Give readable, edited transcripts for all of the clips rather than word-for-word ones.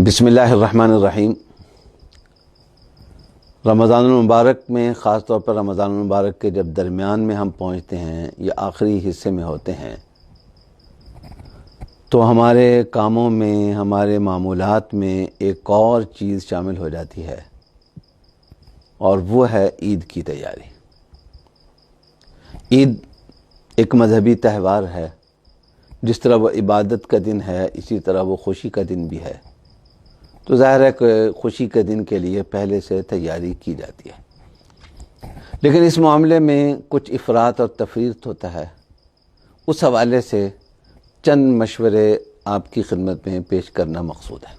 بسم اللہ الرحمن الرحیم۔ رمضان المبارک میں، خاص طور پر رمضان المبارک کے جب درمیان میں ہم پہنچتے ہیں یا آخری حصے میں ہوتے ہیں تو ہمارے کاموں میں، ہمارے معمولات میں ایک اور چیز شامل ہو جاتی ہے، اور وہ ہے عید کی تیاری۔ عید ایک مذہبی تہوار ہے، جس طرح وہ عبادت کا دن ہے اسی طرح وہ خوشی کا دن بھی ہے۔ تو ظاہر ہے کہ خوشی کے دن کے لیے پہلے سے تیاری کی جاتی ہے، لیکن اس معاملے میں کچھ افراط اور تفریط ہوتا ہے۔ اس حوالے سے چند مشورے آپ کی خدمت میں پیش کرنا مقصود ہے۔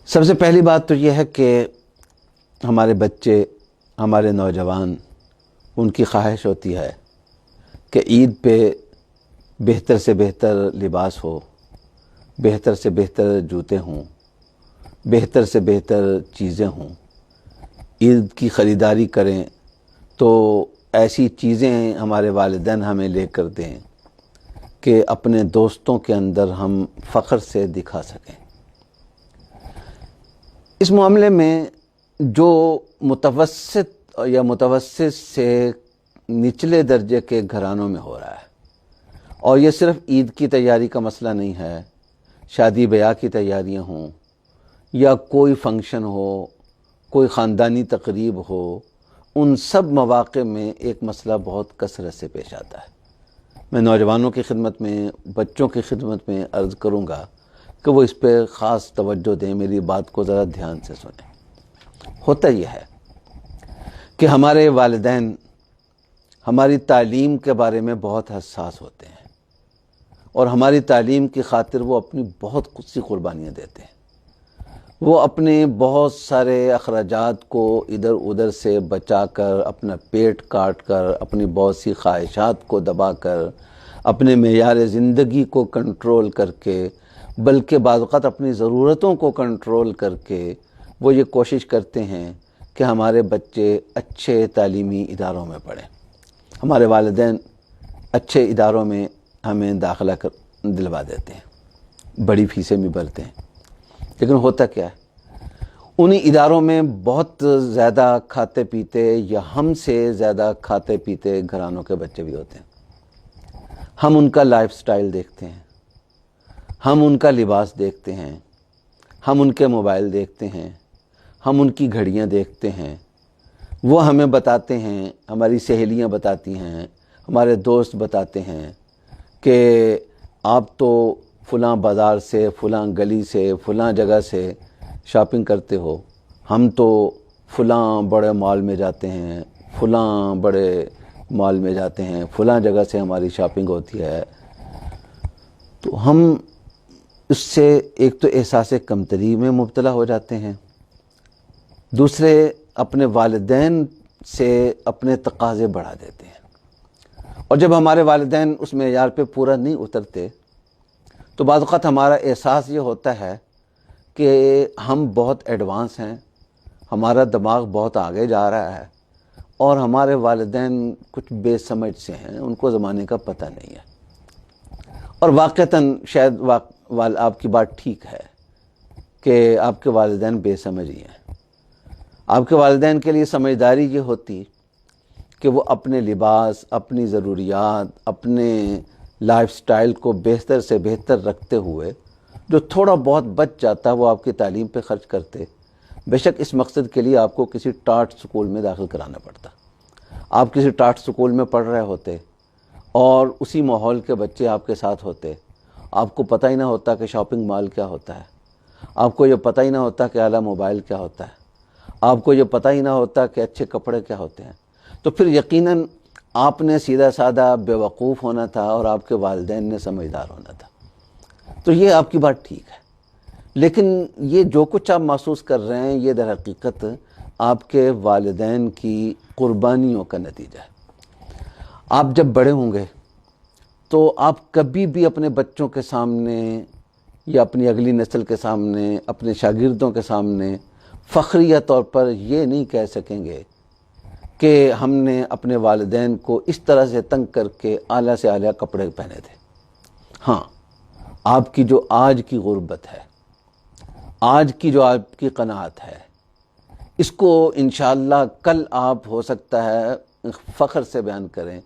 سب سے پہلی بات تو یہ ہے کہ ہمارے بچے، ہمارے نوجوان، ان کی خواہش ہوتی ہے کہ عید پہ بہتر سے بہتر لباس ہو، بہتر سے بہتر جوتے ہوں، بہتر سے بہتر چیزیں ہوں۔ عید کی خریداری کریں تو ایسی چیزیں ہمارے والدین ہمیں لے کر دیں کہ اپنے دوستوں کے اندر ہم فخر سے دکھا سکیں۔ اس معاملے میں جو متوسط یا متوسط سے نچلے درجے کے گھرانوں میں ہو رہا ہے، اور یہ صرف عید کی تیاری کا مسئلہ نہیں ہے، شادی بیاہ کی تیاریاں ہوں یا کوئی فنکشن ہو، کوئی خاندانی تقریب ہو، ان سب مواقع میں ایک مسئلہ بہت کثرت سے پیش آتا ہے۔ میں نوجوانوں کی خدمت میں، بچوں کی خدمت میں عرض کروں گا کہ وہ اس پہ خاص توجہ دیں، میری بات کو ذرا دھیان سے سنیں۔ ہوتا یہ ہے کہ ہمارے والدین ہماری تعلیم کے بارے میں بہت حساس ہوتے ہیں، اور ہماری تعلیم کی خاطر وہ اپنی بہت سی قربانیاں دیتے ہیں۔ وہ اپنے بہت سارے اخراجات کو ادھر ادھر سے بچا کر، اپنا پیٹ کاٹ کر، اپنی بہت سی خواہشات کو دبا کر، اپنے معیار زندگی کو کنٹرول کر کے، بلکہ بعض اوقات اپنی ضرورتوں کو کنٹرول کر کے وہ یہ کوشش کرتے ہیں کہ ہمارے بچے اچھے تعلیمی اداروں میں پڑھیں۔ ہمارے والدین اچھے اداروں میں ہمیں داخلہ دلوا دیتے ہیں، بڑی فیسیں بھی بھرتے ہیں، لیکن ہوتا کیا ہے؟ انہی اداروں میں بہت زیادہ کھاتے پیتے یا ہم سے زیادہ کھاتے پیتے گھرانوں کے بچے بھی ہوتے ہیں۔ ہم ان کا لائف سٹائل دیکھتے ہیں، ہم ان کا لباس دیکھتے ہیں، ہم ان کے موبائل دیکھتے ہیں، ہم ان کی گھڑیاں دیکھتے ہیں۔ وہ ہمیں بتاتے ہیں، ہماری سہیلیاں بتاتی ہیں، ہمارے دوست بتاتے ہیں کہ آپ تو فلاں بازار سے، فلاں گلی سے، فلاں جگہ سے شاپنگ کرتے ہو، ہم تو فلاں بڑے مال میں جاتے ہیں، فلاں بڑے مال میں جاتے ہیں، فلاں جگہ سے ہماری شاپنگ ہوتی ہے۔ تو ہم اس سے ایک تو احساس کمتری میں مبتلا ہو جاتے ہیں، دوسرے اپنے والدین سے اپنے تقاضے بڑھا دیتے ہیں، اور جب ہمارے والدین اس معیار پہ پورا نہیں اترتے تو بعض اوقات ہمارا احساس یہ ہوتا ہے کہ ہم بہت ایڈوانس ہیں، ہمارا دماغ بہت آگے جا رہا ہے، اور ہمارے والدین کچھ بے سمجھ سے ہیں، ان کو زمانے کا پتہ نہیں ہے۔ اور واقعتاً شاید آپ کی بات ٹھیک ہے کہ آپ کے والدین بے سمجھ ہی ہیں۔ آپ کے والدین کے لیے سمجھداری یہ ہوتی کہ وہ اپنے لباس، اپنی ضروریات، اپنے لائف سٹائل کو بہتر سے بہتر رکھتے ہوئے جو تھوڑا بہت بچ جاتا وہ آپ کی تعلیم پہ خرچ کرتے۔ بے شک اس مقصد کے لیے آپ کو کسی ٹاٹ سکول میں داخل کرانا پڑتا، آپ کسی ٹاٹ سکول میں پڑھ رہے ہوتے، اور اسی ماحول کے بچے آپ کے ساتھ ہوتے، آپ کو پتہ ہی نہ ہوتا کہ شاپنگ مال کیا ہوتا ہے، آپ کو یہ پتہ ہی نہ ہوتا کہ اعلیٰ موبائل کیا ہوتا ہے، آپ کو یہ پتہ ہی نہ ہوتا کہ اچھے کپڑے کیا ہوتے ہیں۔ تو پھر یقیناً آپ نے سیدھا سادہ بیوقوف ہونا تھا، اور آپ کے والدین نے سمجھدار ہونا تھا۔ تو یہ آپ کی بات ٹھیک ہے، لیکن یہ جو کچھ آپ محسوس کر رہے ہیں یہ در حقیقت آپ کے والدین کی قربانیوں کا نتیجہ ہے۔ آپ جب بڑے ہوں گے تو آپ کبھی بھی اپنے بچوں کے سامنے یا اپنی اگلی نسل کے سامنے، اپنے شاگردوں کے سامنے فخریہ طور پر یہ نہیں کہہ سکیں گے کہ ہم نے اپنے والدین کو اس طرح سے تنگ کر کے اعلیٰ سے اعلیٰ کپڑے پہنے تھے۔ ہاں، آپ کی جو آج کی غربت ہے، آج کی جو آپ کی قناعت ہے، اس کو انشاءاللہ کل آپ ہو سکتا ہے فخر سے بیان کریں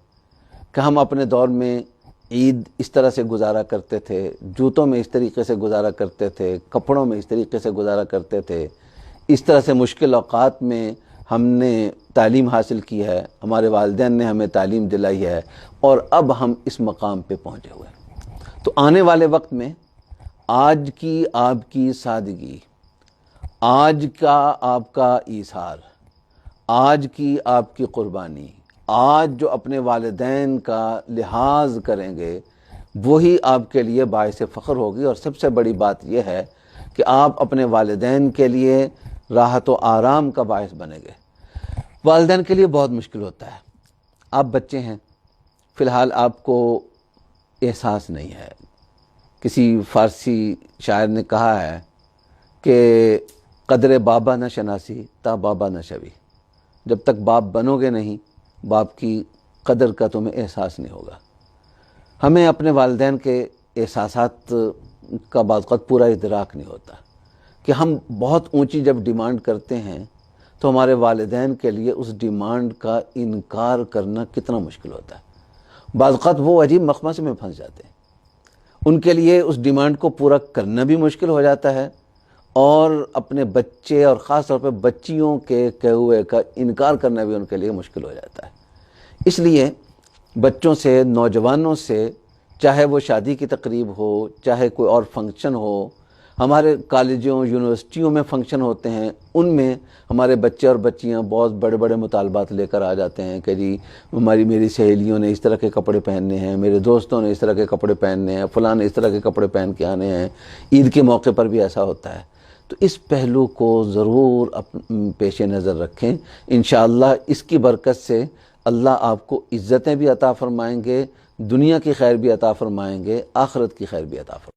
کہ ہم اپنے دور میں عید اس طرح سے گزارا کرتے تھے، جوتوں میں اس طریقے سے گزارا کرتے تھے، کپڑوں میں اس طریقے سے گزارا کرتے تھے، اس طرح سے مشکل اوقات میں ہم نے تعلیم حاصل کی ہے، ہمارے والدین نے ہمیں تعلیم دلائی ہے، اور اب ہم اس مقام پہ پہنچے ہوئے ہیں۔ تو آنے والے وقت میں آج کی آپ کی سادگی، آج کا آپ کا ایثار، آج کی آپ کی قربانی، آج جو اپنے والدین کا لحاظ کریں گے، وہی آپ کے لیے باعث فخر ہوگی۔ اور سب سے بڑی بات یہ ہے کہ آپ اپنے والدین کے لیے راحت و آرام کا باعث بنیں گے۔ والدین کے لیے بہت مشکل ہوتا ہے، آپ بچے ہیں، فی الحال آپ کو احساس نہیں ہے۔ کسی فارسی شاعر نے کہا ہے کہ قدر بابا نہ شناسی تا بابا نہ شوی، جب تک باپ بنو گے نہیں، باپ کی قدر کا تمہیں احساس نہیں ہوگا۔ ہمیں اپنے والدین کے احساسات کا بعض اوقات پورا ادراک نہیں ہوتا کہ ہم بہت اونچی جب ڈیمانڈ کرتے ہیں تو ہمارے والدین کے لیے اس ڈیمانڈ کا انکار کرنا کتنا مشکل ہوتا ہے۔ بعض اوقات وہ عجیب مخمصے میں پھنس جاتے ہیں، ان کے لیے اس ڈیمانڈ کو پورا کرنا بھی مشکل ہو جاتا ہے، اور اپنے بچے اور خاص طور پہ بچیوں کے کہے ہوئے کا انکار کرنا بھی ان کے لیے مشکل ہو جاتا ہے۔ اس لیے بچوں سے، نوجوانوں سے، چاہے وہ شادی کی تقریب ہو، چاہے کوئی اور فنکشن ہو، ہمارے کالجوں یونیورسٹیوں میں فنکشن ہوتے ہیں، ان میں ہمارے بچے اور بچیاں بہت بڑے بڑے مطالبات لے کر آ جاتے ہیں کہ جی میری سہیلیوں نے اس طرح کے کپڑے پہننے ہیں، میرے دوستوں نے اس طرح کے کپڑے پہننے ہیں، فلاں نے اس طرح کے کپڑے پہن کے آنے ہیں، عید کے موقع پر بھی ایسا ہوتا ہے۔ تو اس پہلو کو ضرور پیش نظر رکھیں، انشاءاللہ اس کی برکت سے اللہ آپ کو عزتیں بھی عطا فرمائیں گے، دنیا کی خیر بھی عطا فرمائیں گے، آخرت کی خیر بھی عطا فرمائیں گے۔